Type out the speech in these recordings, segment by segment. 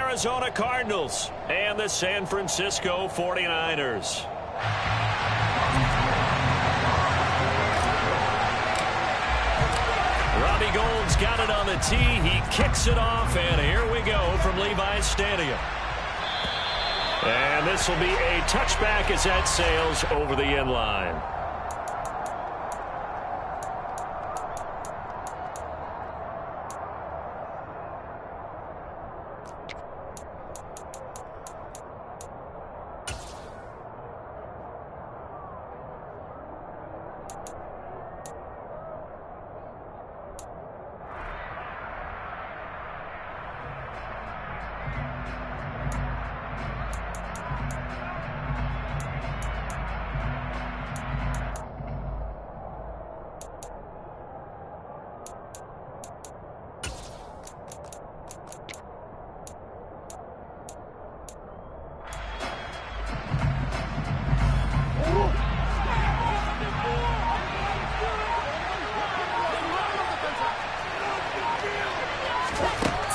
Arizona Cardinals and the San Francisco 49ers. Robbie Gould's got it on the tee. He kicks it off, and here we go from Levi's Stadium. And this will be a touchback as that sails over the end line.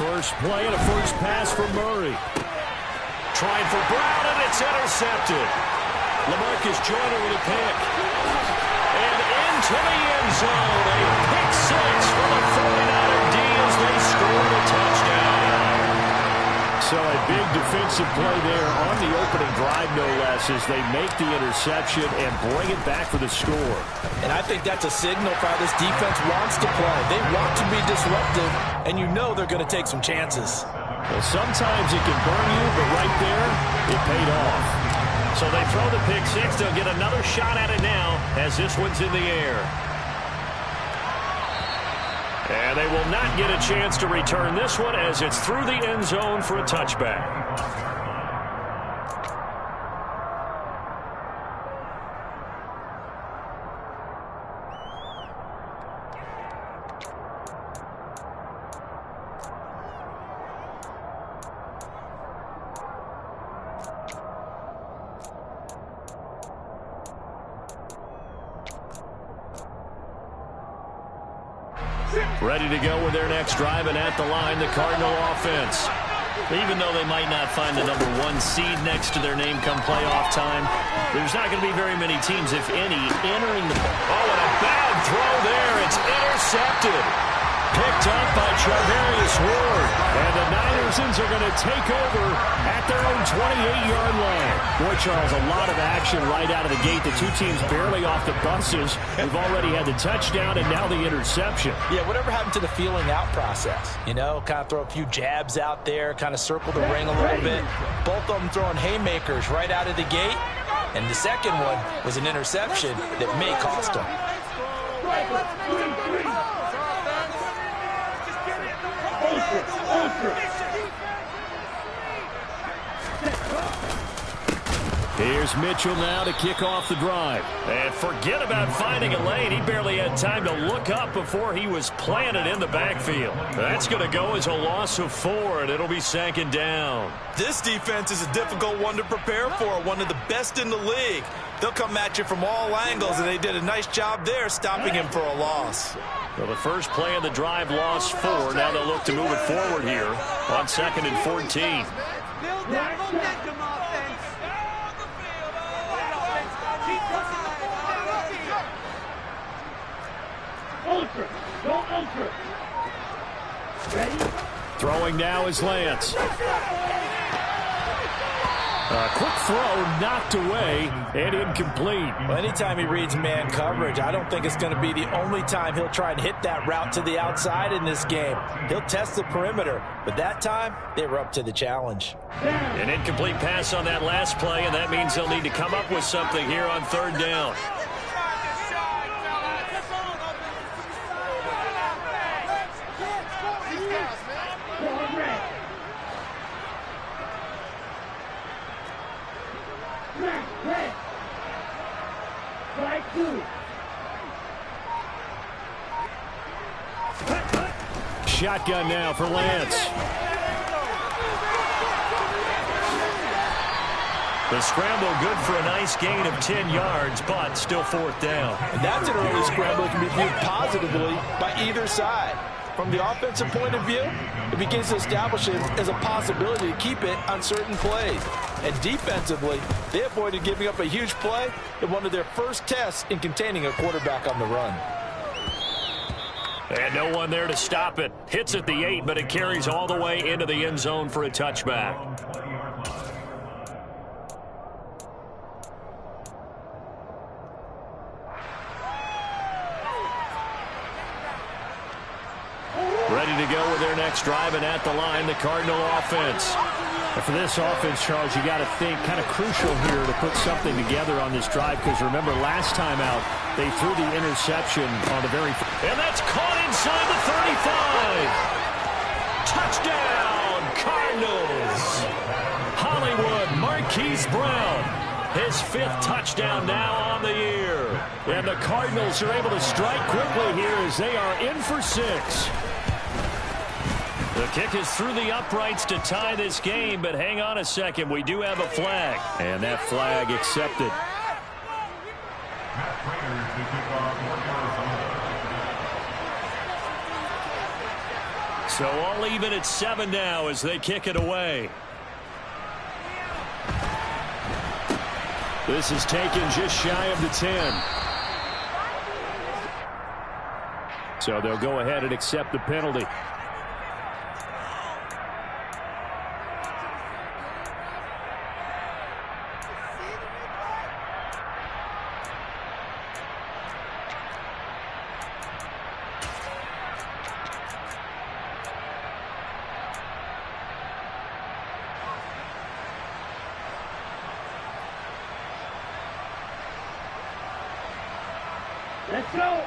First play and a first pass for Murray. Trying for Brown, and it's intercepted. LaMarcus Joyner with a pick. And into the end zone. A pick six for the 49er D as they score a touchdown. So a big defensive play there on the opening drive, no less, as they make the interception and bring it back for the score. And I think that's a signal for how this defense wants to play. They want to be disruptive, and you know they're going to take some chances. Well, sometimes it can burn you, but right there, it paid off. So they throw the pick six. They'll get another shot at it now as this one's in the air. And they will not get a chance to return this one as it's through the end zone for a touchback. Ready to go with their next drive, and at the line, the Cardinal offense. Even though they might not find the number one seed next to their name come playoff time, there's not going to be very many teams, if any, entering the... Oh, and a bad throw there. It's intercepted. Picked up by Charvarius Ward. And the Ninersons are going to take over at their own 28-yard line. Boy, Charles, a lot of action right out of the gate. The two teams barely off the buses. We've already had the touchdown and now the interception. Yeah, whatever happened to the feeling out process? You know, kind of throw a few jabs out there, kind of circle the ring a little bit. Both of them throwing haymakers right out of the gate. And the second one was an interception that may cost them. Here's Mitchell now to kick off the drive. And forget about finding a lane. He barely had time to look up before he was planted in the backfield. That's going to go as a loss of 4, and it'll be second down. This defense is a difficult one to prepare for, one of the best in the league. They'll come at you from all angles, and they did a nice job there stopping him for a loss. Well, the first play of the drive lost 4. Now they'll look to move it forward here on 2nd and 14. Throwing now is Lance. A quick throw knocked away and incomplete. Well, anytime he reads man coverage, I don't think it's going to be the only time he'll try and hit that route to the outside in this game. He'll test the perimeter, but that time they were up to the challenge. An incomplete pass on that last play, and that means they'll need to come up with something here on 3rd down. Shotgun now for Lance. The scramble good for a nice gain of 10 yards, but still 4th down. And that's an early scramble that can be viewed positively by either side. from the offensive point of view, it begins to establish it as a possibility to keep it on certain plays. And defensively, they avoided giving up a huge play in one of their first tests in containing a quarterback on the run. And no one there to stop it. Hits at the 8, but it carries all the way into the end zone for a touchback. Ready to go with their next drive, and at the line, the Cardinal offense. And for this offense, Charles, you got to think kind of crucial here to put something together on this drive, because remember last time out they threw the interception on the very and that's caught inside the 35. Touchdown Cardinals. Hollywood Marquise Brown, his 5th touchdown now on the year, and the Cardinals are able to strike quickly here as they are in for 6. The kick is through the uprights to tie this game, but hang on a second. We do have a flag, and that flag accepted. So all even at 7 now as they kick it away. This is taken just shy of the 10. So they'll go ahead and accept the penalty. Let's go.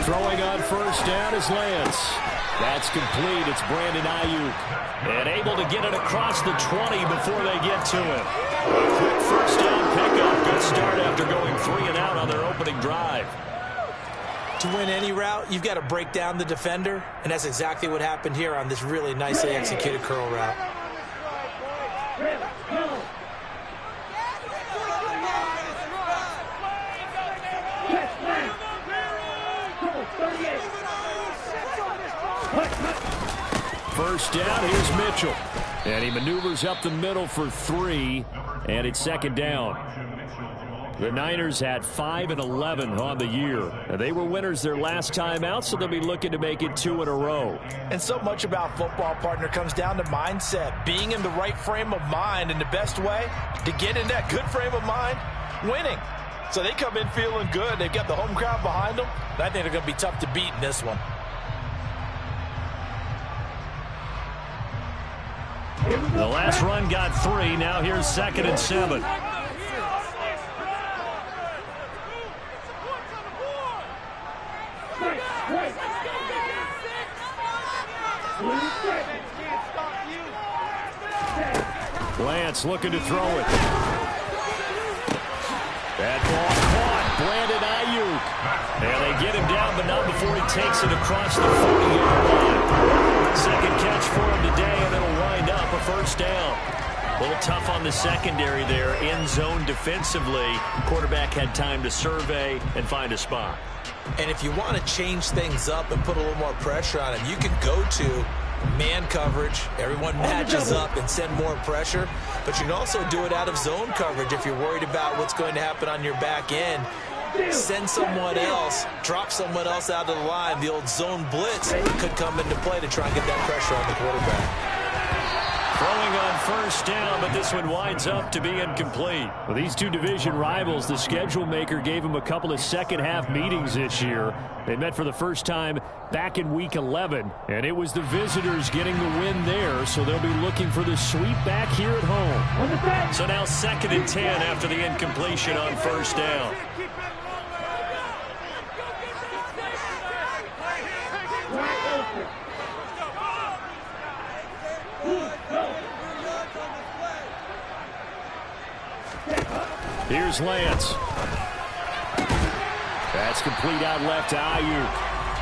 Throwing on first down is Lance. That's complete. It's Brandon Ayuk. And able to get it across the 20 before they get to him. A quick first down pickup. Good start after going 3 and out on their opening drive. To win any route, you've got to break down the defender, and that's exactly what happened here on this really nicely executed curl route. First down, here's Mitchell. And he maneuvers up the middle for 3, and it's second down. The Niners had 5 and 11 on the year. And they were winners their last time out, so they'll be looking to make it 2 in a row. And so much about football, partner, comes down to mindset. Being in the right frame of mind, and the best way to get in that good frame of mind, winning. So they come in feeling good. They've got the home crowd behind them. And I think they're going to be tough to beat in this one. The last run got 3. Now here's 2nd and 7. Lance looking to throw it. That ball caught. Brandon Ayuk. And they get him down, but not before he takes it across the 40-yard line. Second catch for him today, and it'll wind up a first down. A little tough on the secondary there. In zone defensively. Quarterback had time to survey and find a spot. And if you want to change things up and put a little more pressure on him, you can go to man coverage. Everyone matches up and send more pressure. But you can also do it out of zone coverage if you're worried about what's going to happen on your back end. Send someone else, drop someone else out of the line. The old zone blitz could come into play to try and get that pressure on the quarterback. Throwing on first down, but this one winds up to be incomplete. Well, these two division rivals, the schedule maker gave them a couple of second-half meetings this year. They met for the first time back in Week 11, and it was the visitors getting the win there, so they'll be looking for the sweep back here at home. So now 2nd and 10 after the incompletion on first down. Here's Lance. That's complete out left to Ayuk.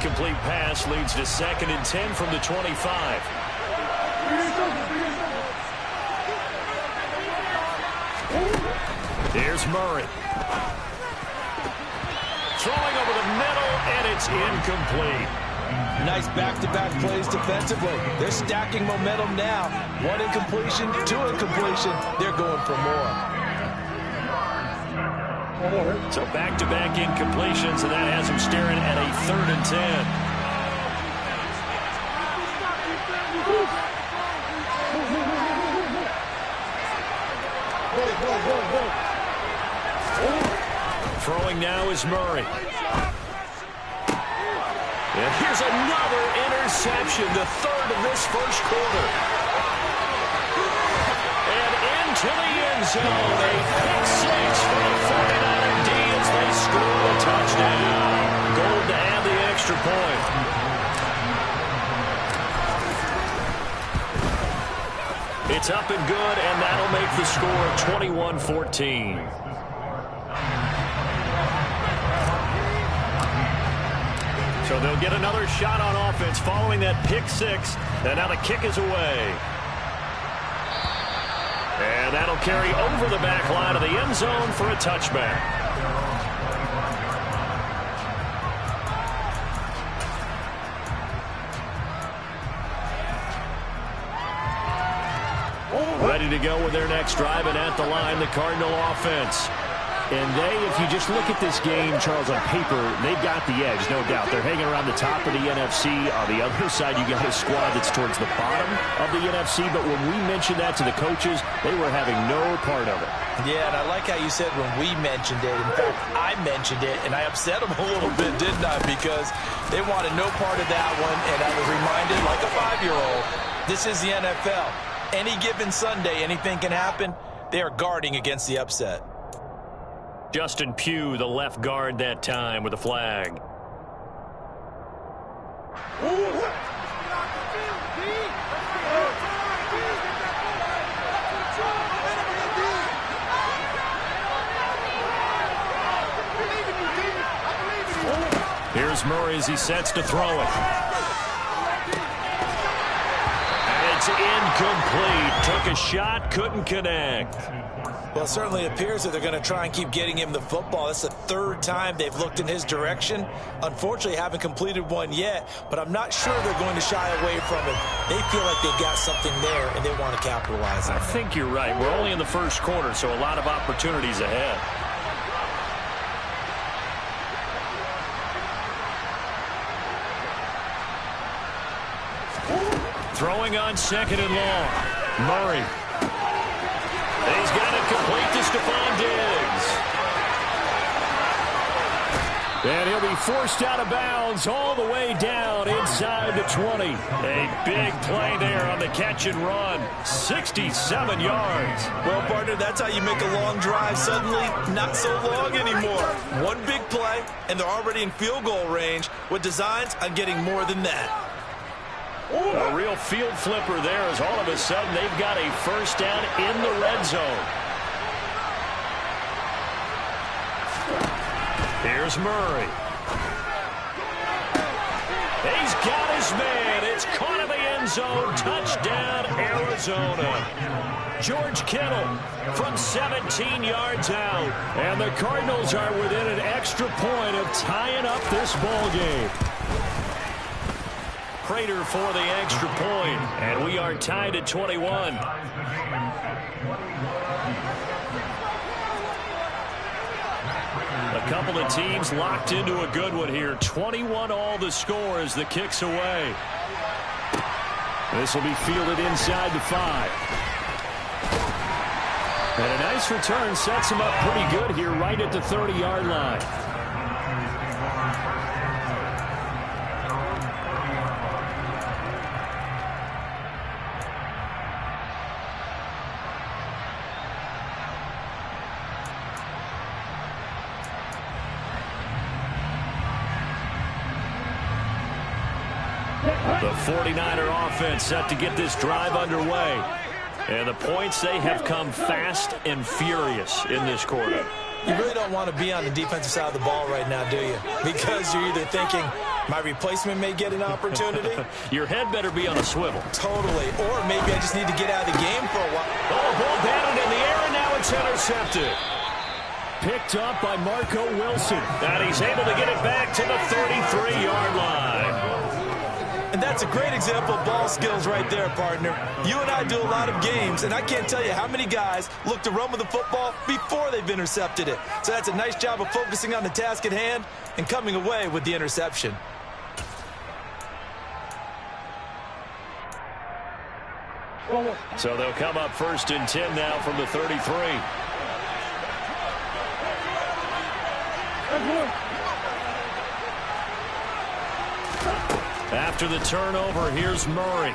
incomplete pass leads to 2nd and 10 from the 25. Here's Murray. Throwing over the middle, and it's incomplete. Nice back-to-back plays defensively. They're stacking momentum now. 1 incompletion, 2 incompletion. They're going for more. So back-to-back incompletions, and that has them staring at a 3rd and 10. Throwing now is Murray. And here's another interception, the 3rd of this first quarter. And into the end zone, a pick 6 for the 49er D as they score a touchdown. Gold to add the extra point. It's up and good, and that'll make the score 21-14. So they'll get another shot on offense following that pick 6. And now the kick is away. And that'll carry over the back line of the end zone for a touchback. Ready to go with their next drive, and at the line, the Cardinal offense. And if you just look at this game, Charles, on paper, they've got the edge, no doubt. They're hanging around the top of the NFC. On the other side, you got a squad that's towards the bottom of the NFC. But when we mentioned that to the coaches, they were having no part of it. Yeah, and I like how you said when we mentioned it. In fact, I mentioned it, and I upset them a little bit, didn't I? Because they wanted no part of that one, and I was reminded, like a 5-year-old, this is the NFL. Any given Sunday, anything can happen. They are guarding against the upset. Justin Pugh, the left guard that time with a flag. Here's Murray as he sets to throw it. And it's incomplete. Took a shot, couldn't connect. Well, it certainly appears that they're going to try and keep getting him the football. That's the 3rd time they've looked in his direction. Unfortunately, haven't completed one yet, but I'm not sure they're going to shy away from it. They feel like they've got something there, and they want to capitalize on it. I think you're right. We're only in the first quarter, so a lot of opportunities ahead. Throwing on 2nd and long. Murray. He's got it complete to Stephon Diggs. And he'll be forced out of bounds all the way down inside the 20. A big play there on the catch and run. 67 yards. Well, partner, that's how you make a long drive suddenly not so long anymore. One big play, and they're already in field goal range with designs on getting more than that. A real field flipper there as all of a sudden they've got a first down in the red zone. Here's Murray. He's got his man. It's caught in the end zone. Touchdown, Arizona. George Kittle from 17 yards out. And the Cardinals are within an extra point of tying up this ball game. Prater for the extra point, and we are tied at 21. A couple of teams locked into a good one here. 21 all the score as the kick's away. This will be fielded inside the 5. And a nice return sets him up pretty good here right at the 30-yard line. The 49er offense set to get this drive underway. And the points, they have come fast and furious in this quarter. You really don't want to be on the defensive side of the ball right now, do you? Because you're either thinking, My replacement may get an opportunity. Your head better be on a swivel. Totally. Or maybe I just need to get out of the game for a while. Oh, ball batted in the air, and now it's intercepted. Picked up by Marco Wilson. And he's able to get it back to the 33-yard line. And that's a great example of ball skills right there, partner. You and I do a lot of games, and I can't tell you how many guys look to run with the football before they've intercepted it. So that's a nice job of focusing on the task at hand and coming away with the interception. So they'll come up 1st and 10 now from the 33. After the turnover, here's Murray.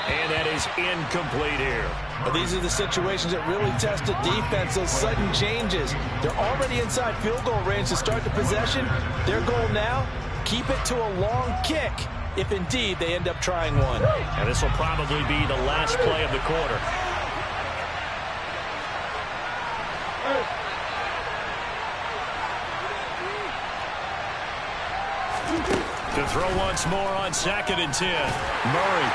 And that is incomplete here. But these are the situations that really test a defense, those sudden changes. They're already inside field goal range to start the possession. Their goal now, keep it to a long kick, if indeed they end up trying one. And this will probably be the last play of the quarter. To throw once more on 2nd and 10. Murray.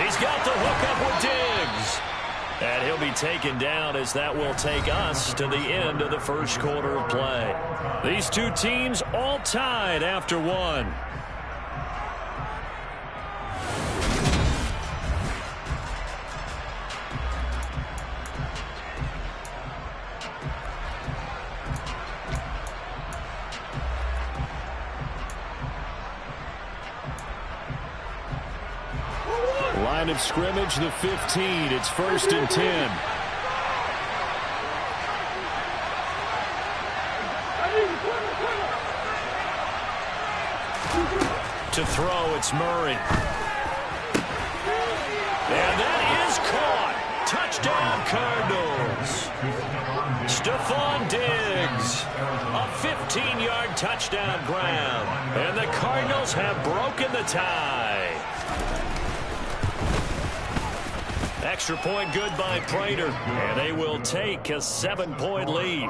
He's got the hook up with Diggs. And he'll be taken down as that will take us to the end of the first quarter of play. These two teams all tied after one. Line of scrimmage, the 15. It's 1st and 10. To throw, it's Murray. And that is caught. Touchdown, Cardinals. Stephon Diggs. A 15-yard touchdown grab. And the Cardinals have broken the tie. Extra point good by Prater, and they will take a 7-point lead.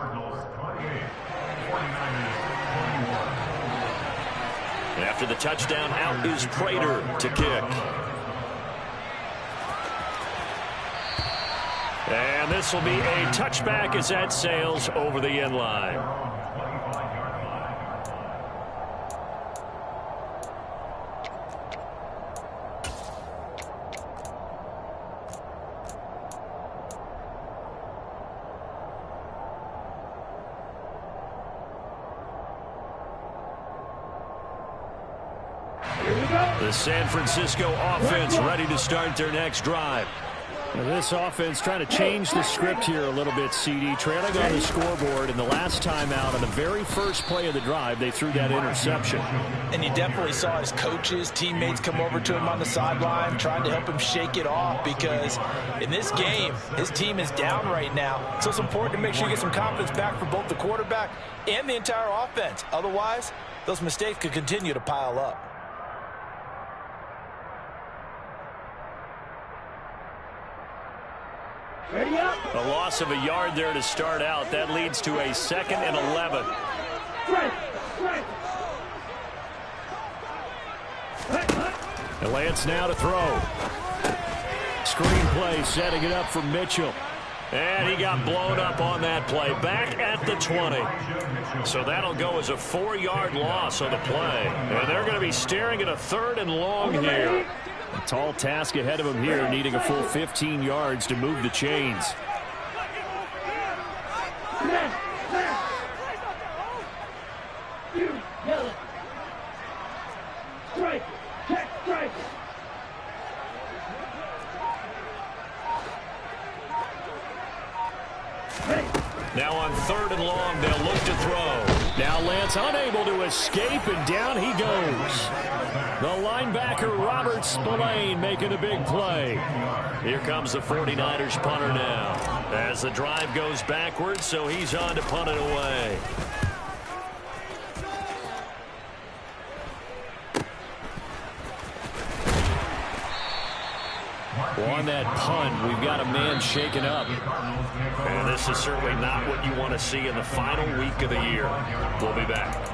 After the touchdown, out is Prater to kick. And this will be a touchback as that sails over the end line. The San Francisco offense ready to start their next drive. This offense trying to change the script here a little bit, CD. Trailing on the scoreboard, and the last time out on the very first play of the drive, they threw that interception. And you definitely saw his coaches, teammates come over to him on the sideline, trying to help him shake it off, because in this game, his team is down right now. So it's important to make sure you get some confidence back for both the quarterback and the entire offense. Otherwise, those mistakes could continue to pile up. A loss of a yard there to start out. That leads to a 2nd and 11. And Lance now to throw. Screen play, setting it up for Mitchell. And he got blown up on that play. Back at the 20. So that'll go as a 4-yard loss on the play. And they're going to be staring at a 3rd and long here. A tall task ahead of him here, needing a full 15 yards to move the chains. Now on 3rd and long, they'll look to throw. Now Lance unable to escape, and down he goes. The linebacker, Robert Spillane, making a big play. Here comes the 49ers punter now. As the drive goes backwards, so he's on to punt it away. on that punt, we've got a man shaken up. And this is certainly not what you want to see in the final week of the year. We'll be back.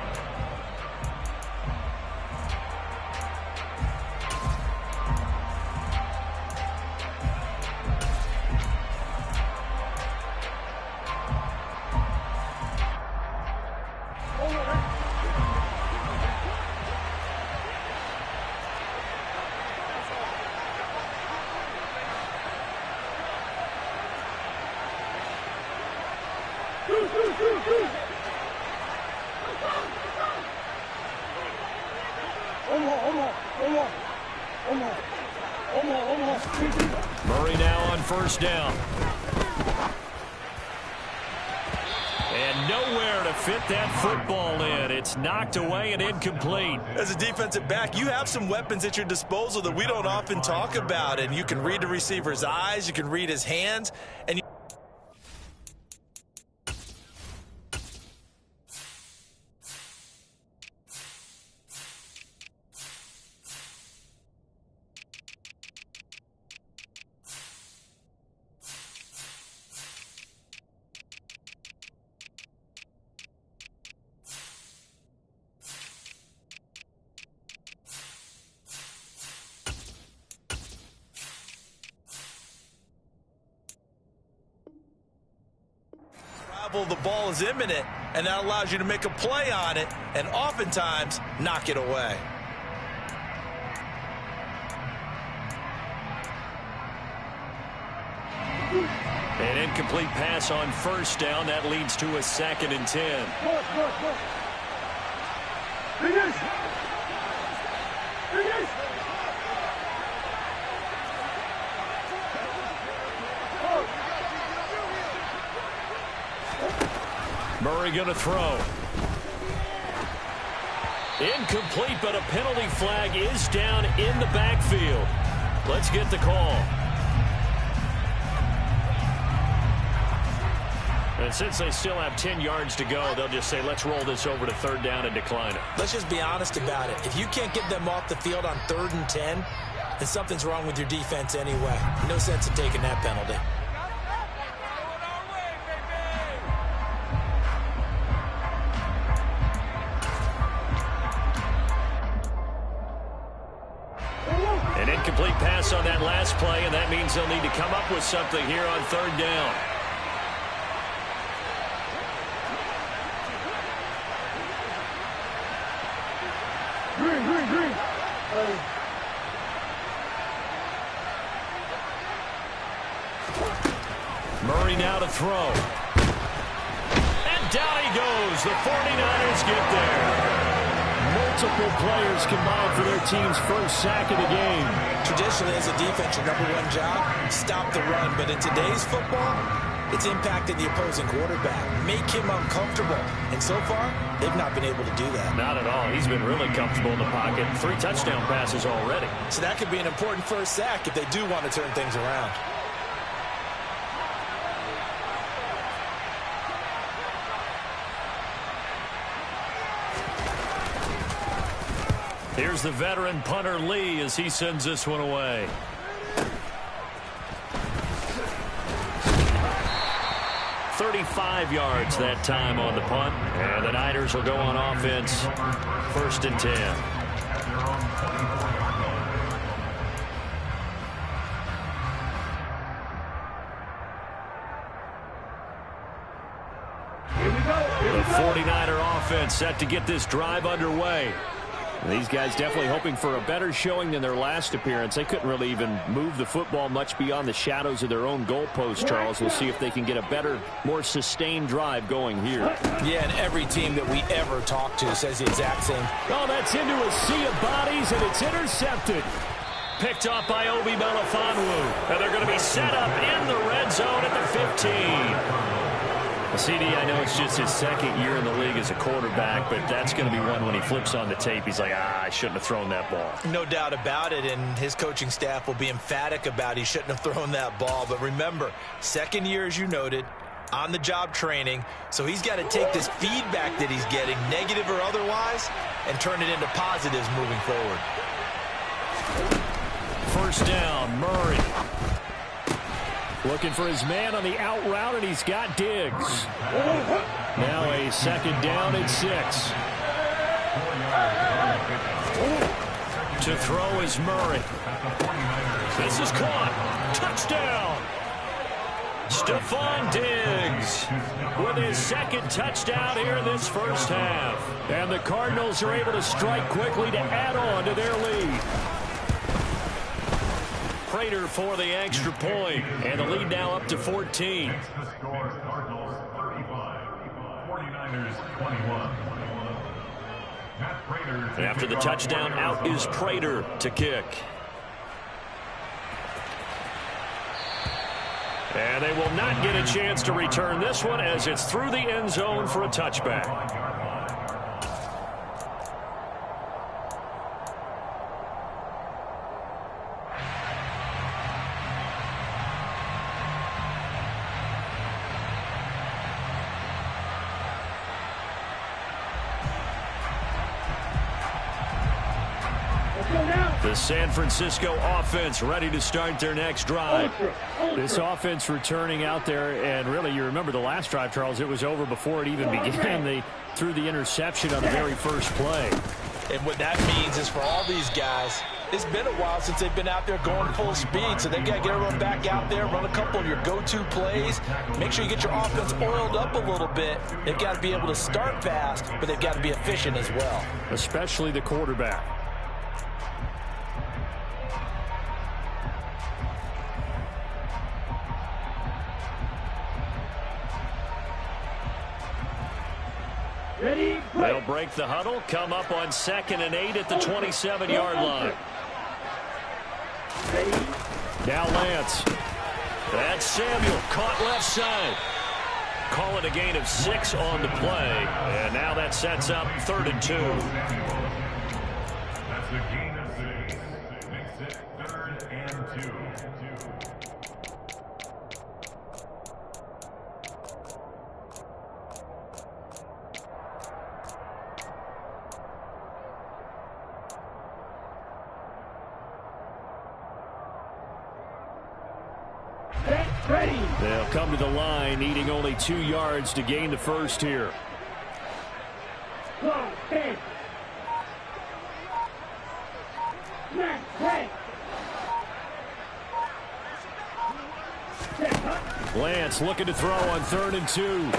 Murray now on first down. And nowhere to fit that football in. It's knocked away and incomplete. As a defensive back, you have some weapons at your disposal that we don't often talk about. And you can read the receiver's eyes, you can read his hands, and you the ball is imminent, and that allows you to make a play on it and oftentimes knock it away. An incomplete pass on first down. That leads to a 2nd and 10. Murray going to throw. Incomplete, but a penalty flag is down in the backfield. Let's get the call. And since they still have 10 yards to go, they'll just say, let's roll this over to 3rd down and decline it. Let's just be honest about it. If you can't get them off the field on 3rd and 10, then something's wrong with your defense anyway. No sense in taking that penalty. An incomplete pass on that last play, and that means they'll need to come up with something here on 3rd down. Murray now to throw. And down he goes. The 49ers get there. Multiple players combined for their team's first sack of the game. Traditionally, as a defense, your #1 job, stop the run. But in today's football, it's impacting the opposing quarterback. Make him uncomfortable. And so far, they've not been able to do that. Not at all. He's been really comfortable in the pocket. 3 touchdown passes already. So that could be an important first sack if they do want to turn things around. Here's the veteran punter Lee as he sends this one away. "35 yards that time on the punt. And the Niners will go on offense. 1st and 10. The 49er offense set to get this drive underway. These guys definitely hoping for a better showing than their last appearance. They couldn't really even move the football much beyond the shadows of their own goalpost, Charles. We'll see if they can get a better, more sustained drive going here. Yeah, and every team that we ever talk to says the exact same. Oh, that's into a sea of bodies, and it's intercepted. Picked off by Obi Melifonwu. And they're going to be set up in the red zone at the 15. CD, I know it's just his 2nd year in the league as a quarterback, but that's going to be one when he flips on the tape. He's like, I shouldn't have thrown that ball. No doubt about it, and his coaching staff will be emphatic about he shouldn't have thrown that ball. But remember, 2nd year, as you noted, on-the-job training, so he's got to take this feedback that he's getting, negative or otherwise, and turn it into positives moving forward. first down. Murray looking for his man on the out route, and he's got Diggs. Now a second down and 6. To throw is Murray. This is caught. Touchdown. Stephon Diggs with his second touchdown here in this first half. And the Cardinals are able to strike quickly to add on to their lead. Prater for the extra point, and the lead now up to 14. After the touchdown, out is Prater to kick. And they will not get a chance to return this one as it's through the end zone for a touchback. The San Francisco offense ready to start their next drive. This offense returning out there, and really you remember the last drive, Charles, it was over before it even began. They threw the interception on the very first play. And what that means is for all these guys, it's been a while since they've been out there going full speed, so they've got to get everyone back out there, run a couple of your go-to plays, make sure you get your offense oiled up a little bit. They've got to be able to start fast, but they've got to be efficient as well. Especially the quarterback. They'll break the huddle, come up on 2nd and 8 at the 27-yard line. Now Lance. That's Samuel, caught left side. Call it a gain of 6 on the play, and now that sets up 3rd and 2. That's a gain of 6. Makes it 3rd and 2. They'll come to the line, needing only 2 yards to gain the first here. Lance looking to throw on 3rd and 2.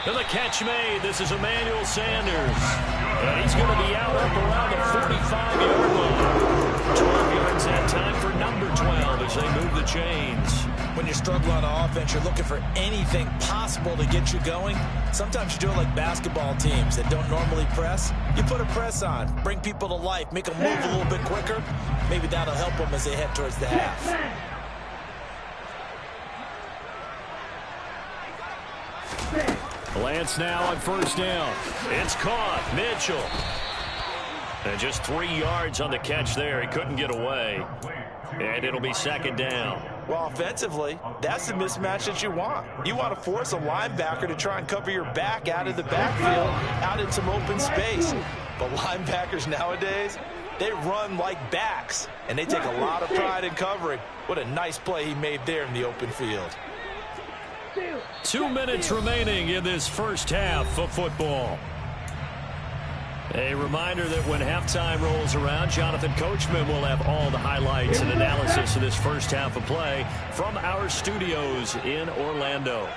And the catch made. This is Emmanuel Sanders. And he's going to be out up around the 45-yard line. 12 yards that time for number 12 as they move the chains. When you're struggling on offense, you're looking for anything possible to get you going. Sometimes you do it like basketball teams that don't normally press. You put a press on, bring people to life, make them move a little bit quicker. Maybe that'll help them as they head towards the half. Lance now on 1st down. It's caught. Mitchell. And just 3 yards on the catch there. He couldn't get away. And it'll be 2nd down. Well, offensively, that's the mismatch that you want. You want to force a linebacker to try and cover your back out of the backfield, out in some open space. But linebackers nowadays, they run like backs, and they take a lot of pride in covering. What a nice play he made there in the open field. 2 minutes remaining in this first half of football. A reminder that when halftime rolls around, Jonathan Coachman will have all the highlights and analysis of this first half of play from our studios in Orlando.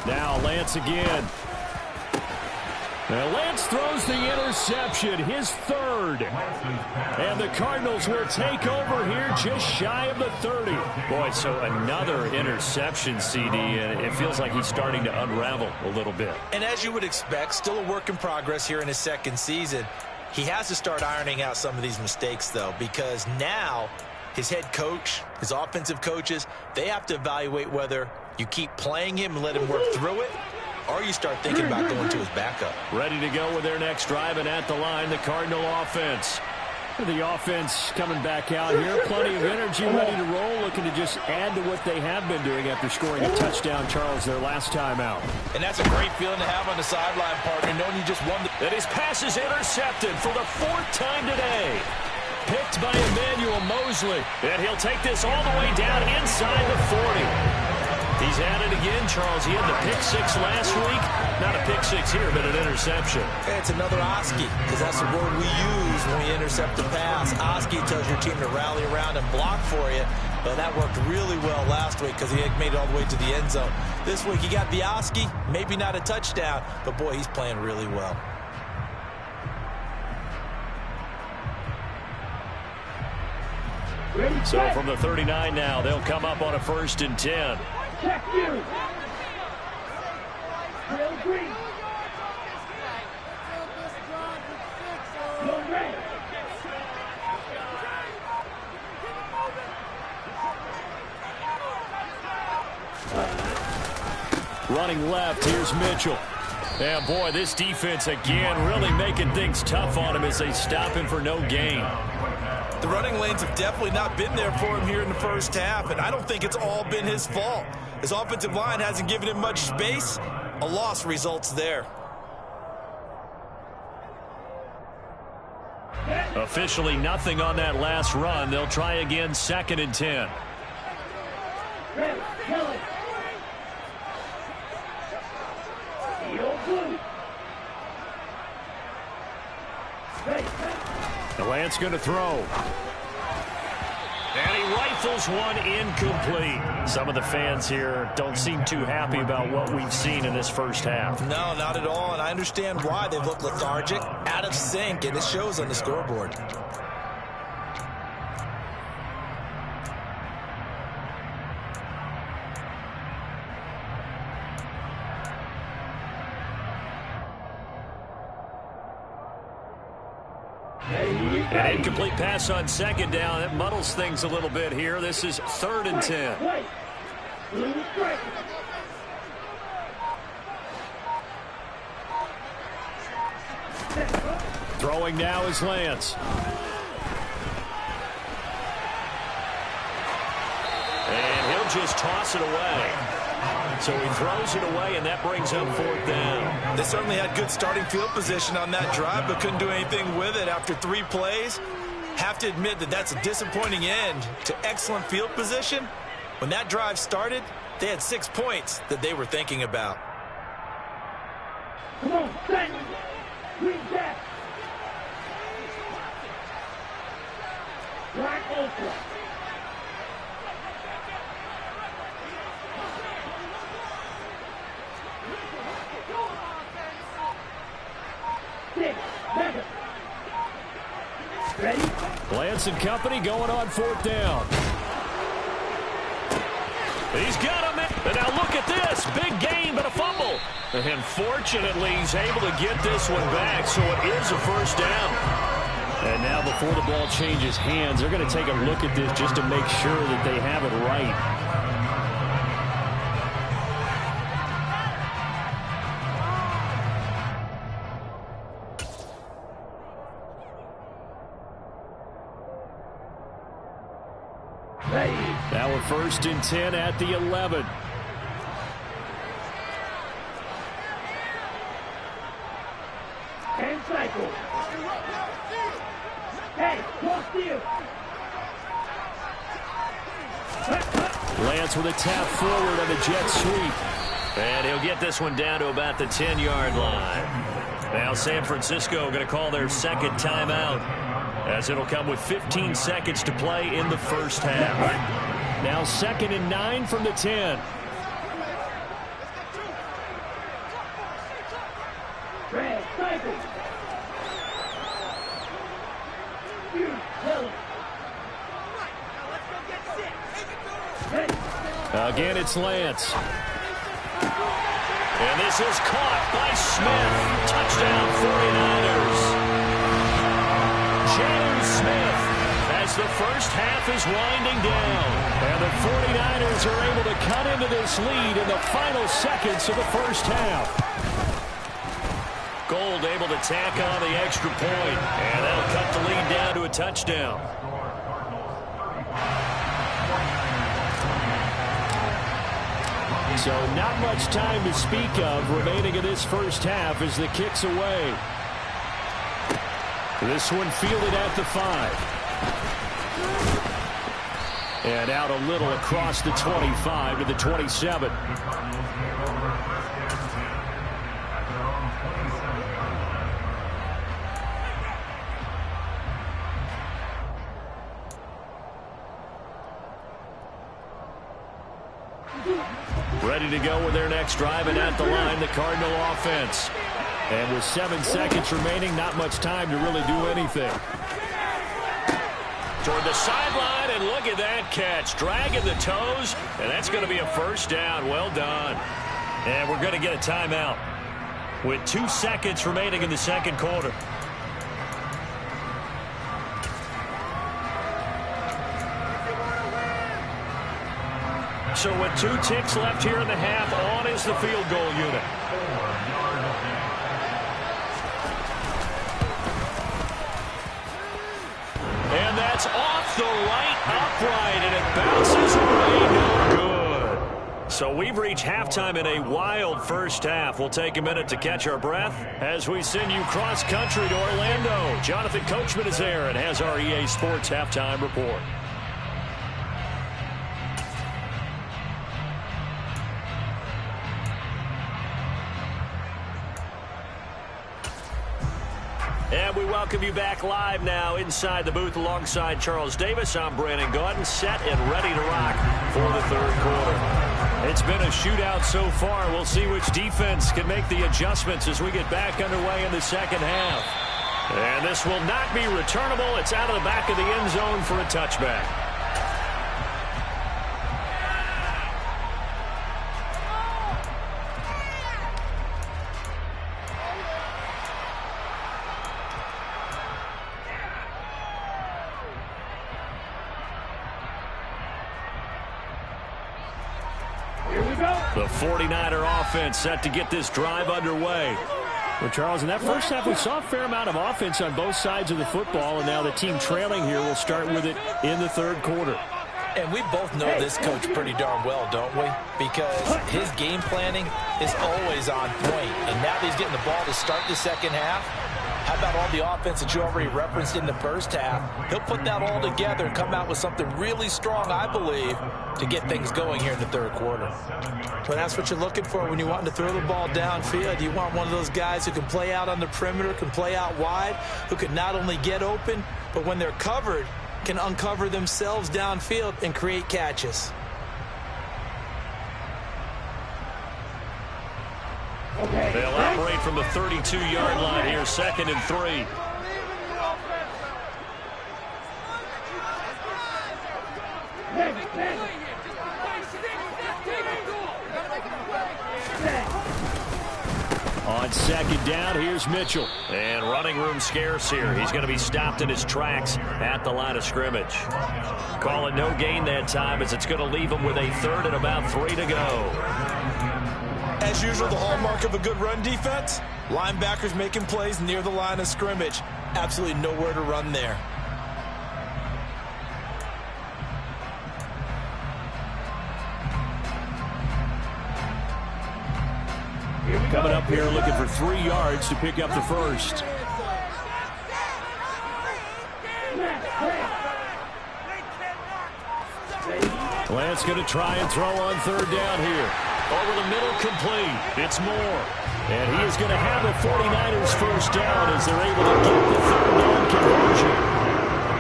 Now Lance again. Now Lance throws the interception, his 3rd. And the Cardinals will take over here just shy of the 30. Boy, so another interception, CD, and it feels like he's starting to unravel a little bit. And as you would expect, still a work in progress here in his 2nd season. He has to start ironing out some of these mistakes, though, because now his head coach, his offensive coaches, they have to evaluate whether you keep playing him and let him work through it, or you start thinking about going to his backup. Ready to go with their next drive, and at the line, the Cardinal offense. The offense coming back out here. Plenty of energy, ready to roll, looking to just add to what they have been doing after scoring a touchdown, Charles, their last time out. And that's a great feeling to have on the sideline, partner, knowing you just won the... And his pass is intercepted for the 4th time today. Picked by Emmanuel Mosley. And he'll take this all the way down inside the 40. He's at it again, Charles. He had the pick 6 last week. Not a pick 6 here, but an interception. Hey, it's another Oski, because that's the word we use when we intercept a pass. Oski tells your team to rally around and block for you. But that worked really well last week because he had made it all the way to the end zone. This week he got the Oski, maybe not a touchdown, but boy, he's playing really well. So from the 39 now, they'll come up on a 1st and 10. Check you. Real green. No red. Running left, here's Mitchell. And boy, this defense again really making things tough on him as they stop him for no gain. The running lanes have definitely not been there for him here in the first half, and I don't think it's all been his fault. His offensive line hasn't given him much space. A loss results there. Officially nothing on that last run. They'll try again, 2nd and 10. Red, yellow. Yellow, blue. Red. Lance going to throw. And he rifles one incomplete. Some of the fans here don't seem too happy about what we've seen in this first half. No, not at all, and I understand why. They've looked lethargic, out of sync, and it shows on the scoreboard. An incomplete pass on 2nd down. That muddles things a little bit here. This is 3rd and 10. Throwing now is Lance. And he'll just toss it away. So he throws it away, and that brings up 4th down. They certainly had good starting field position on that drive, but couldn't do anything with it after 3 plays. Have to admit that that's a disappointing end to excellent field position. When that drive started, they had 6 points that they were thinking about. Come on, Stanton. Green jack. Black ultra. Ready? Lance and company going on 4th down. He's got him. And now look at this. Big gain, but a fumble. And fortunately, he's able to get this one back, so it is a 1st down. And now before the ball changes hands, they're going to take a look at this just to make sure that they have it right. Now a 1st and 10 at the 11. And cycle. Hey, cross field. Lance with a tap forward on the jet sweep. And he'll get this one down to about the 10-yard line. Now San Francisco going to call their 2nd timeout, as it'll come with 15 seconds to play in the first half. Now 2nd and 9 from the 10. Red, cycle. Again, it's Lance. And this is caught by Smith. Touchdown, 49ers. James Smith, as the first half is winding down. And the 49ers are able to cut into this lead in the final seconds of the first half. Gold able to tack on the extra point. And that'll cut the lead down to a touchdown. So not much time to speak of remaining in this first half as the kick's away. This one fielded at the 5. And out a little across the 25 to the 27. Ready to go with their next drive, and at the line, the Cardinal offense. And with 7 seconds remaining, not much time to really do anything. Toward the sideline, and look at that catch. Dragging the toes, and that's going to be a first down. Well done. And we're going to get a timeout with 2 seconds remaining in the second quarter. So with 2 ticks left here in the half, on is the field goal unit. And that's off the right upright, and it bounces away, no good. So we've reached halftime in a wild first half. We'll take a minute to catch our breath as we send you cross-country to Orlando. Jonathan Coachman is there and has our EA Sports halftime report. And we welcome you back live now inside the booth alongside Charles Davis. I'm Brandon Gaudin, set and ready to rock for the third quarter. It's been a shootout so far. We'll see which defense can make the adjustments as we get back underway in the second half. And this will not be returnable. It's out of the back of the end zone for a touchback. The 49er offense set to get this drive underway. Well, Charles, in that first half, we saw a fair amount of offense on both sides of the football, and now the team trailing here will start with it in the third quarter. And we both know this coach pretty darn well, don't we? Because his game planning is always on point. And now that he's getting the ball to start the second half, how about all the offense that you already referenced in the first half? He'll put that all together and come out with something really strong, I believe, to get things going here in the third quarter. Well, that's what you're looking for when you want to throw the ball downfield. You want one of those guys who can play out on the perimeter, can play out wide, who can not only get open, but when they're covered, can uncover themselves downfield and create catches. They'll operate from the 32-yard line here, 2nd and 3. On second down, here's Mitchell. And running room scarce here. He's going to be stopped in his tracks at the line of scrimmage. Call it no gain that time as it's going to leave him with a 3rd and about 3 to go. As usual, the hallmark of a good run defense, linebackers making plays near the line of scrimmage. Absolutely nowhere to run there. Coming up here looking for 3 yards to pick up the first. Lance going to try and throw on 3rd down here. Over the middle, complete. It's Moore. And he is going to have the 49ers first down as they're able to get the 3rd down conversion.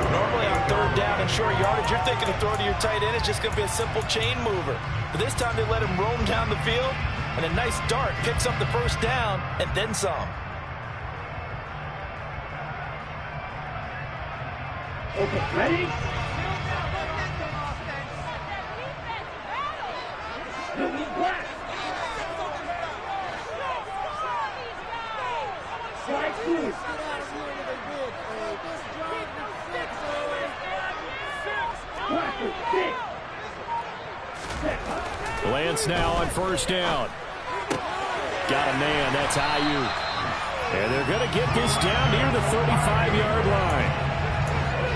Normally on 3rd down and short yardage, you're thinking to throw to your tight end. It's just going to be a simple chain mover. But this time they let him roam down the field, and a nice dart picks up the first down and then some. Okay, ready? Lance now on 1st down. Got a man, that's Ayuk. And they're going to get this down near the 35-yard line.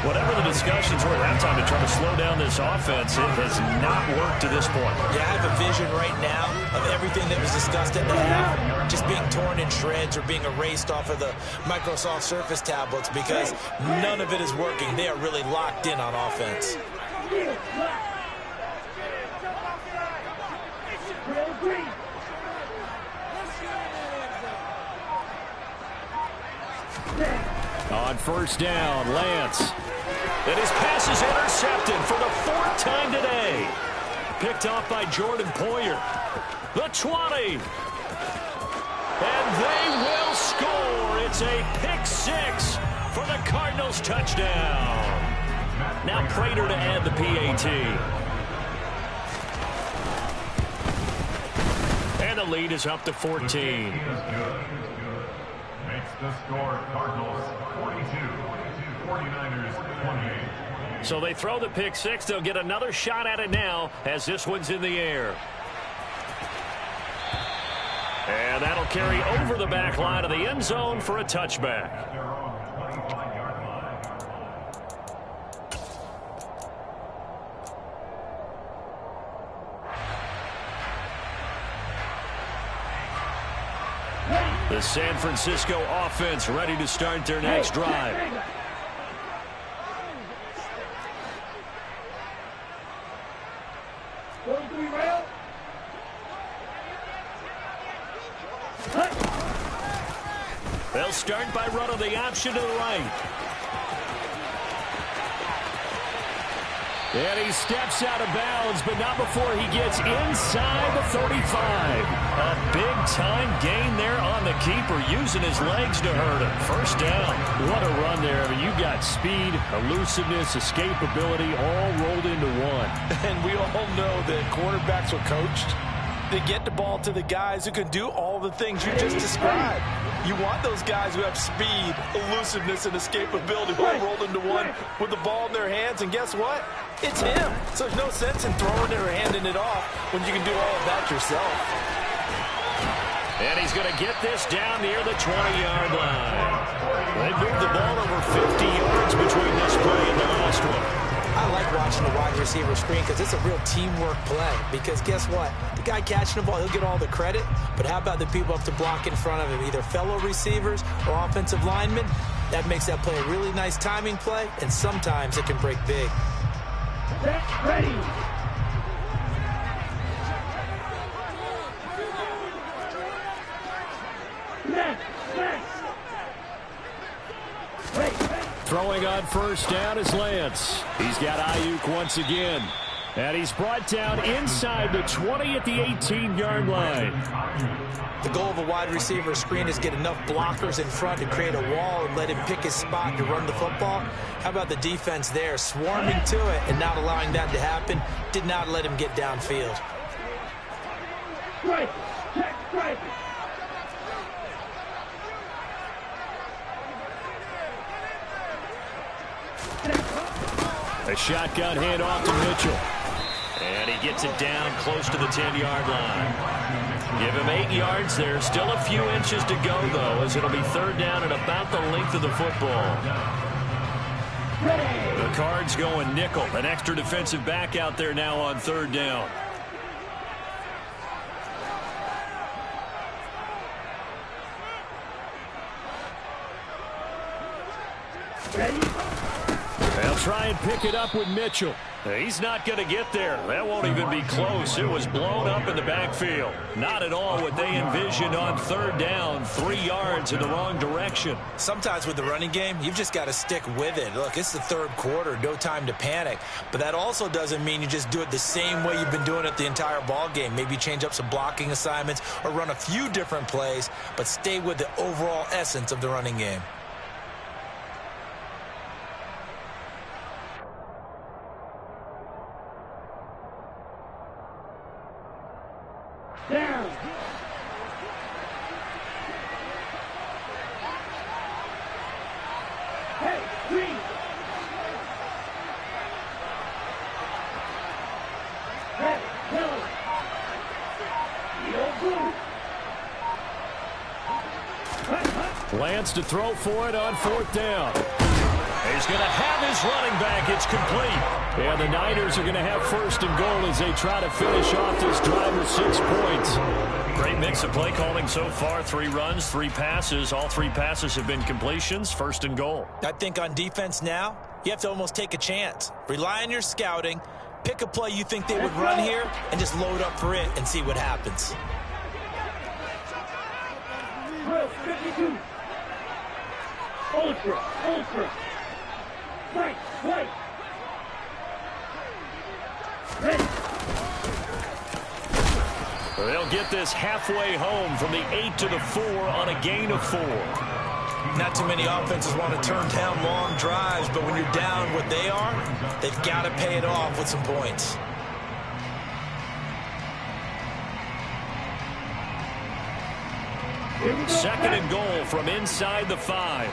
Whatever the discussions were at halftime to try to slow down this offense, it has not worked to this point. Yeah, I have a vision right now of everything that was discussed at the half just being torn in shreds or being erased off of the Microsoft Surface tablets because none of it is working. They are really locked in on offense. On first down, Lance. And his pass is intercepted for the 4th time today. Picked off by Jordan Poyer. The 20. And they will score. It's a pick 6 for the Cardinals touchdown. Now Prater to add the PAT. And the lead is up to 14. Makes the score Cardinals 42, 49ers 28. So they throw the pick 6. They'll get another shot at it now as this one's in the air. And that'll carry over the back line of the end zone for a touchback. Their own 25-yard line. The San Francisco offense ready to start their next drive. They'll start by running the option to the right. And he steps out of bounds, but not before he gets inside the 35. A big-time gain there on the keeper, using his legs to hurt him. First down. What a run there. I mean, you've got speed, elusiveness, escapability all rolled into one. And we all know that quarterbacks are coached to get the ball to the guys who can do all the things you just described. You want those guys who have speed, elusiveness, and escapability all rolled into one with the ball in their hands, and guess what? It's him. So there's no sense in throwing it or handing it off when you can do all of that yourself. And he's going to get this down near the 20-yard line. They moved the ball over 50 yards between this play and the last one. I like watching the wide receiver screen because it's a real teamwork play. Because guess what? The guy catching the ball, he'll get all the credit. But how about the people up to block in front of him, either fellow receivers or offensive linemen? That makes that play a really nice timing play, and sometimes it can break big. Set, ready. Throwing on first down is Lance. He's got Ayuk once again. And he's brought down inside the 20 at the 18-yard line. The goal of a wide receiver screen is get enough blockers in front to create a wall and let him pick his spot to run the football. How about the defense there, swarming to it and not allowing that to happen? Did not let him get downfield. Strike. Check strike. A shotgun handoff to Mitchell. And he gets it down close to the 10-yard line. Give him 8 yards there. Still a few inches to go, though, as it'll be third down at about the length of the football. The Cards going nickel. An extra defensive back out there now on third down. They'll try and pick it up with Mitchell. He's not going to get there. That won't even be close. It was blown up in the backfield. Not at all what they envisioned on third down. 3 yards in the wrong direction. Sometimes with the running game, you've just got to stick with it. Look, it's the third quarter. No time to panic. But that also doesn't mean you just do it the same way you've been doing it the entire ball game. Maybe change up some blocking assignments or run a few different plays, but stay with the overall essence of the running game. Down. Hey, three. Hey, no. Lance to throw for it on fourth down. He's going to have his running back. It's complete. And the Niners are going to have first and goal as they try to finish off this drive with 6 points. Great mix of play calling so far. 3 runs, 3 passes. All 3 passes have been completions. First and goal. I think on defense now, you have to almost take a chance. Rely on your scouting. Pick a play you think they would run here and just load up for it and see what happens. 52. Ultra. Right. Ready. They'll get this halfway home from the 8 to the 4 on a gain of 4. Not too many offenses want to turn down long drives, but when you're down what they are, they've got to pay it off with some points. Second and goal from inside the 5.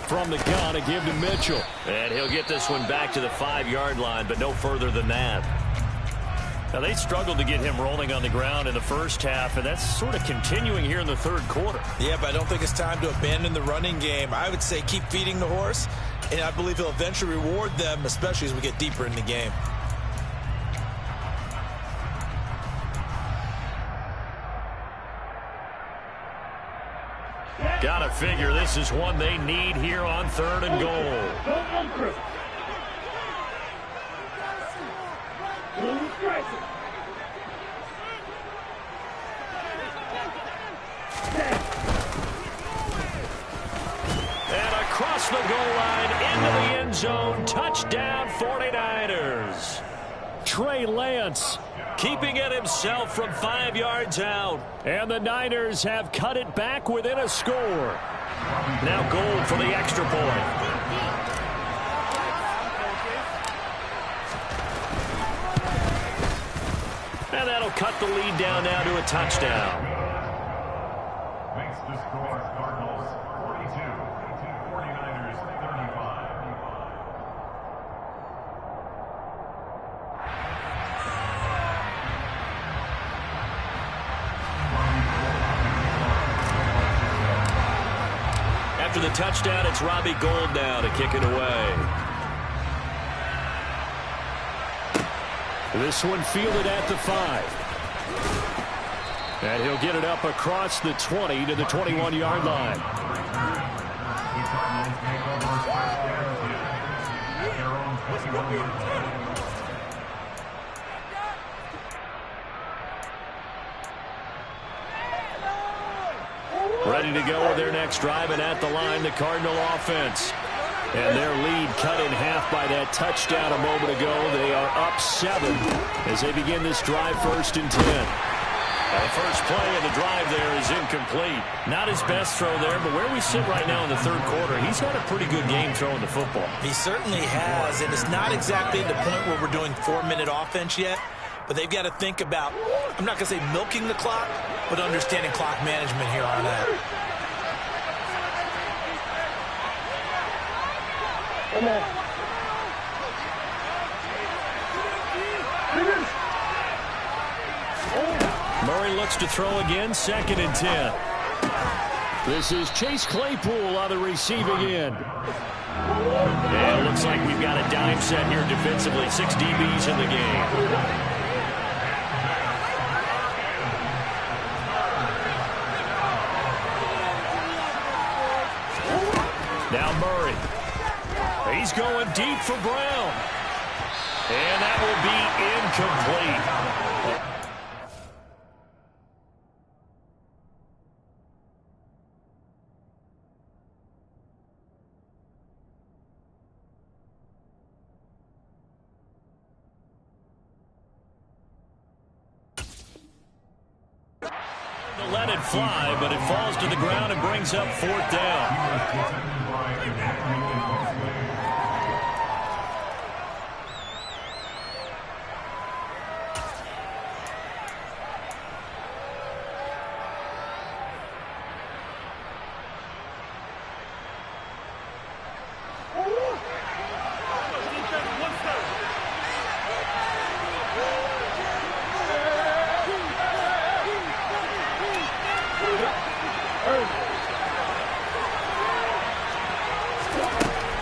From the gun, a give to Mitchell. And he'll get this one back to the 5-yard line, but no further than that. Now, they struggled to get him rolling on the ground in the first half, and that's sort of continuing here in the third quarter. Yeah, but I don't think it's time to abandon the running game. I would say keep feeding the horse, and I believe he'll eventually reward them, especially as we get deeper in the game. Gotta figure this is one they need here on third and goal. And across the goal line into the end zone. Touchdown 49ers. Trey Lance Keeping it himself from 5 yards out. And the Niners have cut it back within a score. Now Gold for the extra point. And that'll cut the lead down now to a touchdown. Makes the score Cardinals 42, 49ers 35. After the touchdown, it's Robbie Gould now to kick it away. This one fielded at the 5. And he'll get it up across the 20 to the 21-yard line. The Cardinals make over first and 10 at their own 21-yard line. Ready to go with their next drive, and at the line, the Cardinal offense. And their lead cut in half by that touchdown a moment ago. They are up 7 as they begin this drive, first and 10. The first play of the drive there is incomplete. Not his best throw there, but where we sit right now in the third quarter, he's had a pretty good game throwing the football. He certainly has, and it's not exactly the point where we're doing 4-minute offense yet, but they've got to think about, I'm not going to say milking the clock, but understanding clock management here on that. Murray looks to throw again, second and 10. This is Chase Claypool on the receiving end. And it looks like we've got a dime set here defensively. 6 DBs in the game. Now Murray. He's going deep for Brown. And that will be incomplete. Let it fly, but it falls to the ground and brings up fourth down.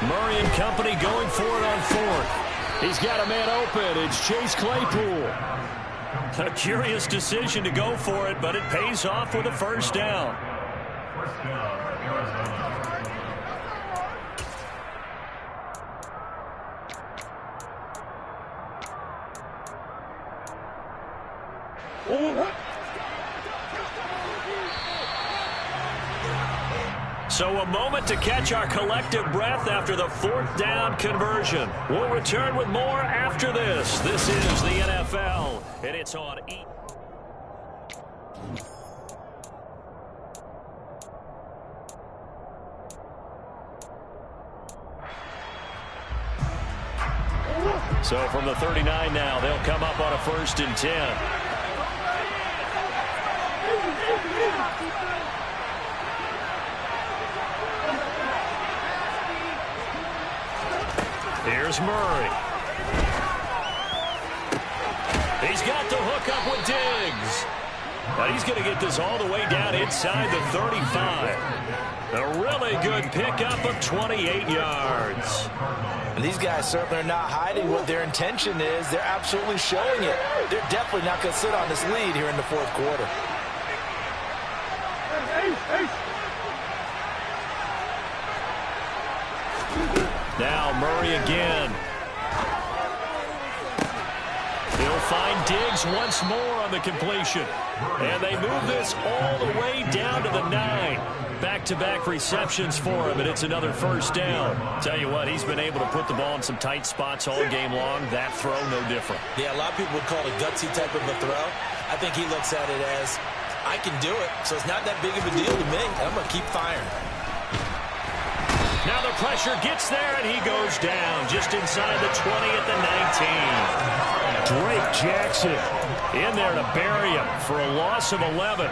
Murray and company going for it on fourth. He's got a man open. It's Chase Claypool. A curious decision to go for it, but it pays off with a first down. First down, Arizona. So a moment to catch our collective breath after the fourth down conversion. We'll return with more after this. This is the NFL, and it's on E. So from the 39 now, they'll come up on a 1st and 10. Here's Murray. He's got the hook up with Diggs. Now he's going to get this all the way down inside the 35. A really good pickup of 28 yards. And these guys certainly are not hiding what their intention is. They're absolutely showing it. They're definitely not going to sit on this lead here in the fourth quarter. Now Murray again. He'll find Diggs once more on the completion. And they move this all the way down to the 9. Back-to-back receptions for him, and it's another first down. Tell you what, he's been able to put the ball in some tight spots all game long. That throw, no different. Yeah, a lot of people would call it a gutsy type of a throw. I think he looks at it as, I can do it, so it's not that big of a deal to me. I'm going to keep firing. Now the pressure gets there, and he goes down just inside the 20 at the 19. Drake Jackson in there to bury him for a loss of 11.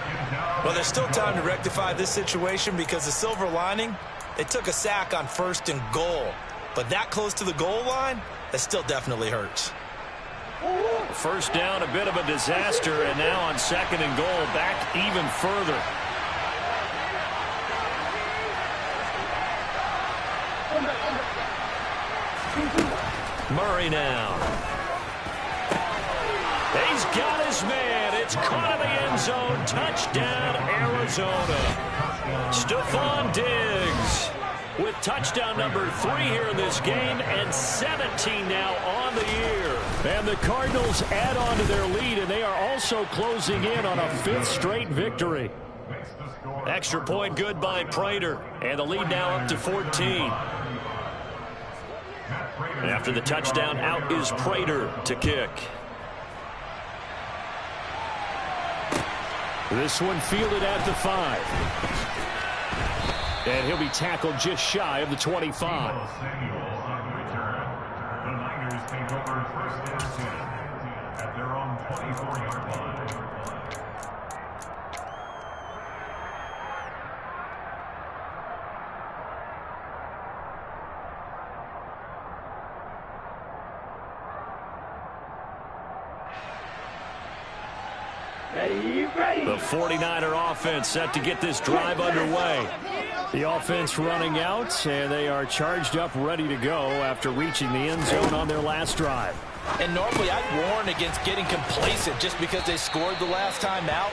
Well, there's still time to rectify this situation because the silver lining, they took a sack on 1st and goal. But that close to the goal line, that still definitely hurts. First down, a bit of a disaster, and now on 2nd and goal, back even further. Murray now. He's got his man. It's caught in the end zone. Touchdown, Arizona. Stephon Diggs with touchdown number 3 here in this game, and 17 now on the year. And the Cardinals add on to their lead, and they are also closing in on a 5th straight victory. Extra point good by Prater, and the lead now up to 14. After the touchdown, out is Prater to kick. This one fielded at the 5. And he'll be tackled just shy of the 25. Samuel on the return. The Niners take over 1st and 10 at their own 24-yard line. The 49er offense set to get this drive underway. The offense running out, and they are charged up, ready to go after reaching the end zone on their last drive. And normally I'd warn against getting complacent just because they scored the last time out.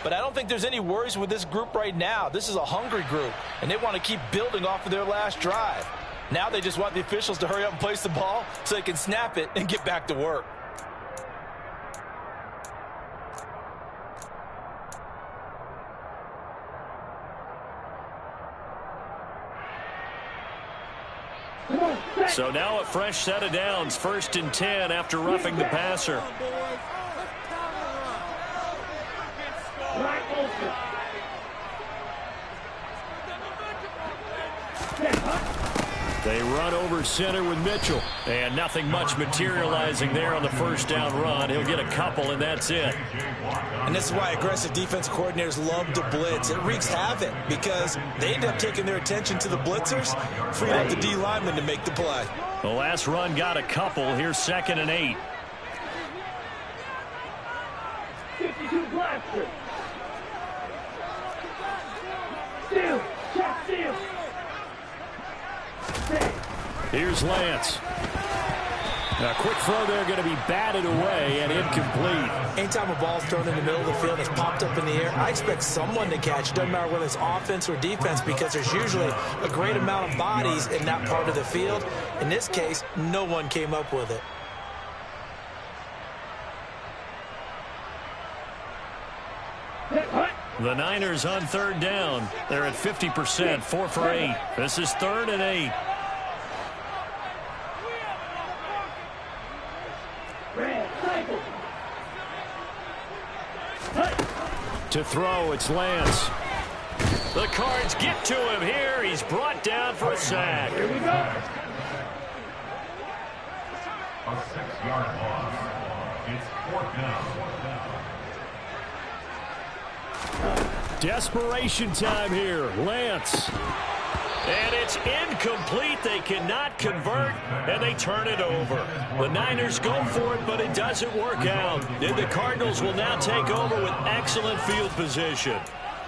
But I don't think there's any worries with this group right now. This is a hungry group, and they want to keep building off of their last drive. Now they just want the officials to hurry up and place the ball so they can snap it and get back to work. So now a fresh set of downs, 1st and 10 after roughing the passer. They run over center with Mitchell. And nothing much materializing there on the first down run. He'll get a couple, and that's it. And this is why aggressive defense coordinators love to blitz. It wreaks havoc because they end up taking their attention to the blitzers, freeing up the D lineman to make the play. The last run got a couple. Here's 2nd and 8. 52 blaster. Steal. Check steal. Here's Lance. A quick throw there going to be batted away and incomplete. Anytime a ball's thrown in the middle of the field and it's popped up in the air, I expect someone to catch it. Doesn't matter whether it's offense or defense, because there's usually a great amount of bodies in that part of the field. In this case, no one came up with it. The Niners on third down. They're at 50%, 4 for 8. This is 3rd and 8. To throw, it's Lance. The Cards get to him here. He's brought down for a sack. Here we go. A 6-yard loss. It's 4th down. Desperation time here. Lance. And it's incomplete. They cannot convert, and they turn it over. The Niners go for it, but it doesn't work out. And the Cardinals will now take over with excellent field position.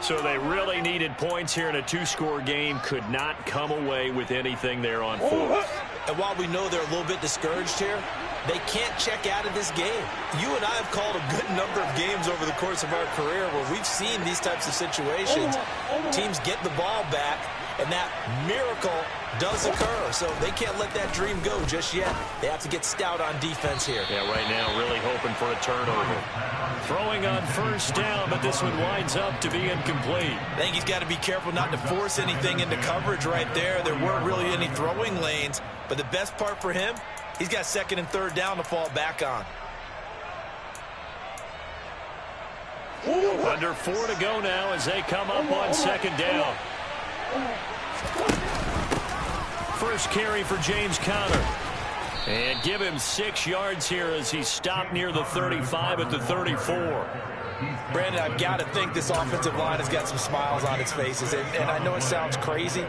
So they really needed points here in a 2-score game. Could not come away with anything there on 4th. And while we know they're a little bit discouraged here, they can't check out of this game. You and I have called a good number of games over the course of our career where we've seen these types of situations. Teams get the ball back, and that miracle does occur. So they can't let that dream go just yet. They have to get stout on defense here. Yeah, right now really hoping for a turnover. Throwing on first down, but this one winds up to be incomplete. I think he's got to be careful not to force anything into coverage right there. There weren't really any throwing lanes, but the best part for him, he's got 2nd and 3rd down to fall back on. Under 4 to go now as they come up on 2nd down. First carry for James Conner. And give him 6 yards here as he stopped near the 35 at the 34. Brandon, I've got to think this offensive line has got some smiles on its faces. And I know it sounds crazy,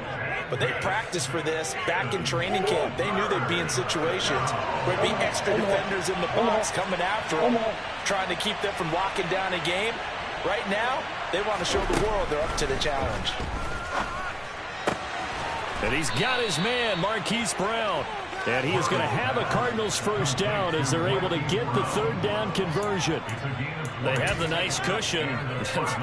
but they practiced for this back in training camp. They knew they'd be in situations where there'd be extra defenders in the box coming after them, trying to keep them from locking down a game. Right now, they want to show the world they're up to the challenge. And he's got his man, Marquise Brown. And he is going to have a Cardinals first down as they're able to get the 3rd down conversion. They have the nice cushion.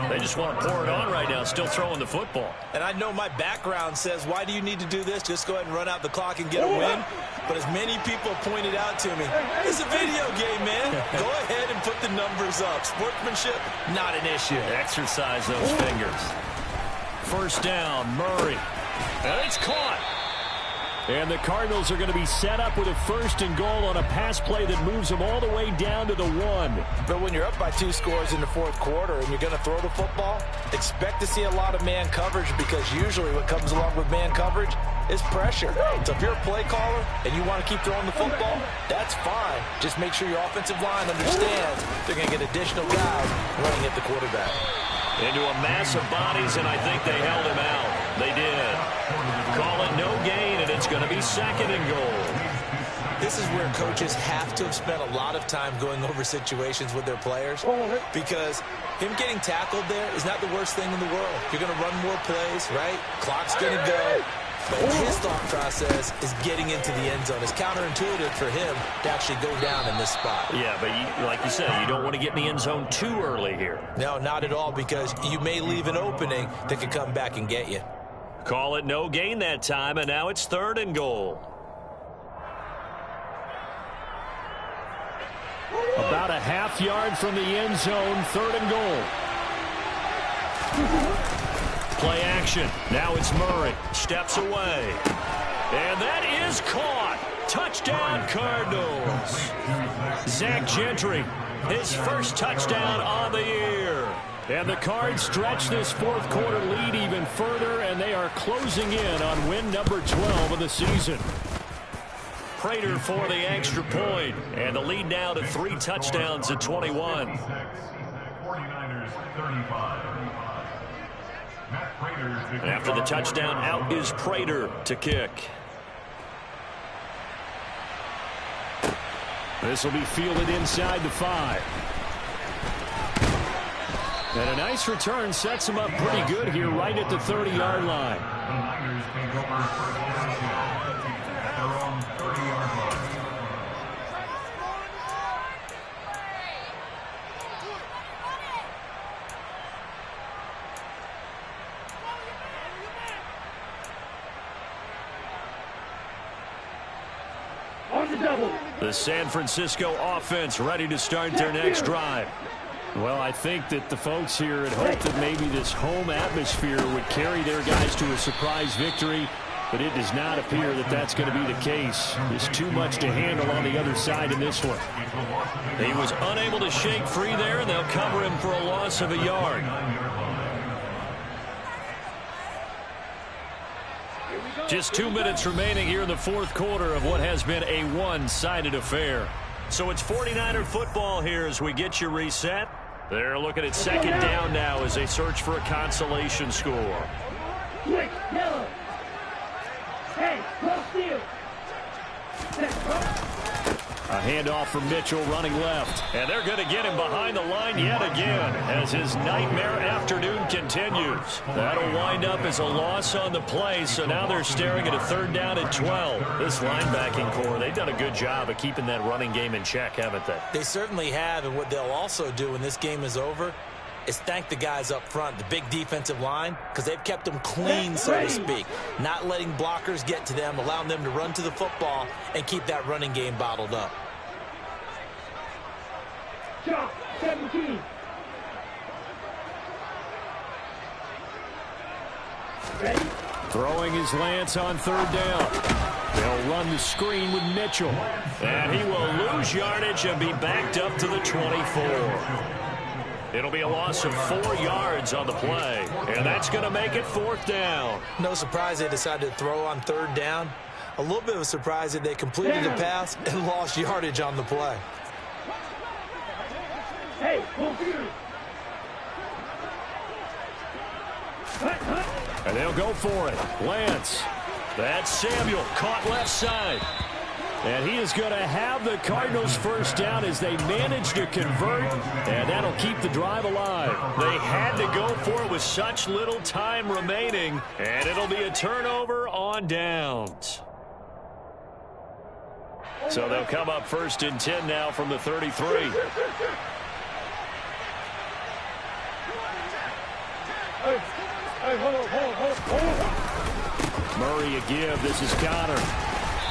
They just want to pour it on right now, still throwing the football. And I know my background says, why do you need to do this? Just go ahead and run out the clock and get a win. But as many people pointed out to me, it's a video game, man. Go ahead and put the numbers up. Sportsmanship, not an issue. Exercise those fingers. First down, Murray. And it's caught. And the Cardinals are going to be set up with a 1st and goal on a pass play that moves them all the way down to the 1. But when you're up by 2 scores in the 4th quarter and you're going to throw the football, expect to see a lot of man coverage, because usually what comes along with man coverage is pressure. So if you're a play caller and you want to keep throwing the football, that's fine. Just make sure your offensive line understands they're going to get additional guys running at the quarterback. Into a mass of bodies, and I think they held him out. They did. Call it no gain, and it's going to be 2nd and goal. This is where coaches have to have spent a lot of time going over situations with their players, because him getting tackled there is not the worst thing in the world. You're going to run more plays, right? Clock's going to go. But his thought process is getting into the end zone. It's counterintuitive for him to actually go down in this spot. Yeah, but like you said, you don't want to get in the end zone too early here. No, not at all, because you may leave an opening that could come back and get you. Call it no gain that time, and now it's 3rd and goal. About a half yard from the end zone, 3rd and goal. Play action. Now it's Murray. Steps away. And that is caught. Touchdown, Cardinals. Zach Gentry, his first touchdown on the year. And the Cards stretch this 4th quarter lead even further, and they are closing in on win number 12 of the season. Prater for the extra point, and the lead now to 3 touchdowns at 21. 49ers 35. And after the touchdown, out is Prater to kick. This will be fielded inside the 5. And a nice return sets him up pretty good here right at the 30-yard line. The Niners take over first down at their own a double. The San Francisco offense ready to start their next drive. Well, I think that the folks here had hoped that maybe this home atmosphere would carry their guys to a surprise victory, but it does not appear that that's going to be the case. There's too much to handle on the other side in this one. He was unable to shake free there, and they'll cover him for a loss of a yard. Just 2 minutes remaining here in the fourth quarter of what has been a one-sided affair. So it's 49er football here as we get you reset. They're looking at second down now as they search for a consolation score. Quick, yellow. Hey, close steal. A handoff from Mitchell running left. And they're going to get him behind the line yet again as his nightmare afternoon continues. That'll wind up as a loss on the play, so now they're staring at a third down and 12. This linebacking core, they've done a good job of keeping that running game in check, haven't they? They certainly have, and what they'll also do when this game is over is thank the guys up front, the big defensive line, because they've kept them clean, so to speak, not letting blockers get to them, allowing them to run to the football and keep that running game bottled up. Drop, 17. Ready? Throwing his Lance on third down. They'll run the screen with Mitchell. And he will lose yardage and be backed up to the 24. It'll be a loss of 4 yards on the play, and that's going to make it fourth down. No surprise they decided to throw on third down. A little bit of a surprise that they completed the pass and lost yardage on the play. Hey, move you. And they'll go for it. Lance. That's Samuel, caught left side. And he is going to have the Cardinals first down as they manage to convert, and that'll keep the drive alive. They had to go for it with such little time remaining, and it'll be a turnover on downs. So they'll come up first and 10 now from the 33. Murray a give. This is Connor.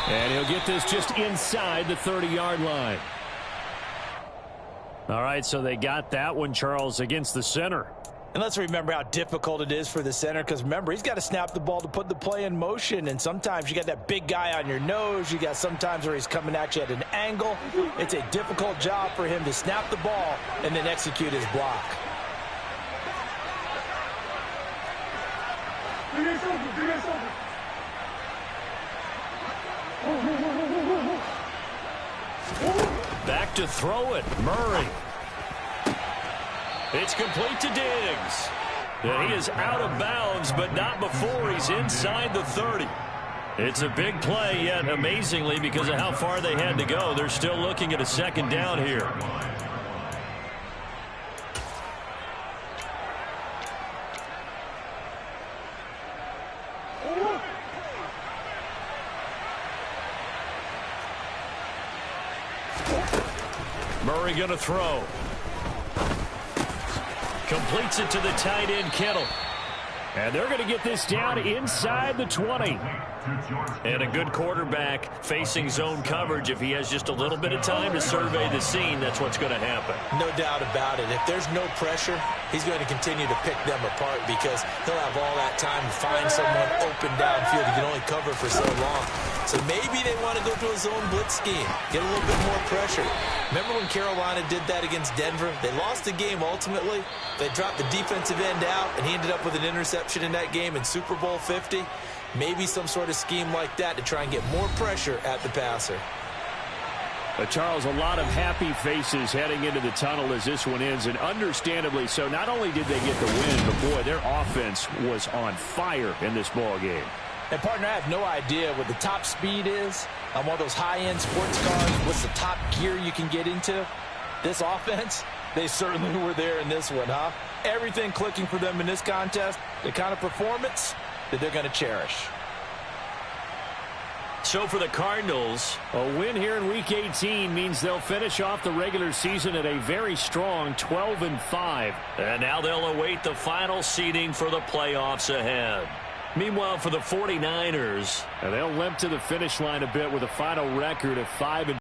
And he'll get this just inside the 30-yard line. All right, so they got that one, Charles, against the center. And let's remember how difficult it is for the center, because remember, he's got to snap the ball to put the play in motion, and sometimes you got that big guy on your nose. You got sometimes where he's coming at you at an angle. It's a difficult job for him to snap the ball and then execute his block. Back to throw it, Murray. It's complete to Diggs. And he is out of bounds, but not before he's inside the 30. It's a big play, yet amazingly, because of how far they had to go, they're still looking at a second down here. Murray going to throw. Completes it to the tight end, Kittle. And they're going to get this down inside the 20. And a good quarterback facing zone coverage. If he has just a little bit of time to survey the scene, that's what's going to happen. No doubt about it. If there's no pressure, he's going to continue to pick them apart because he'll have all that time to find someone open downfield. He can only cover for so long. So maybe they want to go to a zone blitz scheme, get a little bit more pressure. Remember when Carolina did that against Denver? They lost the game ultimately. They dropped the defensive end out, and he ended up with an interception in that game in Super Bowl 50. Maybe some sort of scheme like that to try and get more pressure at the passer. Charles, a lot of happy faces heading into the tunnel as this one ends, and understandably so. Not only did they get the win, but boy, their offense was on fire in this ball game. And, partner, I have no idea what the top speed is on one of those high-end sports cars. What's the top gear you can get into? This offense, they certainly were there in this one, huh? Everything clicking for them in this contest, the kind of performance that they're going to cherish. So for the Cardinals, a win here in Week 18 means they'll finish off the regular season at a very strong 12-5. And now they'll await the final seeding for the playoffs ahead. Meanwhile, for the 49ers, they'll limp to the finish line a bit with a final record of 5-2.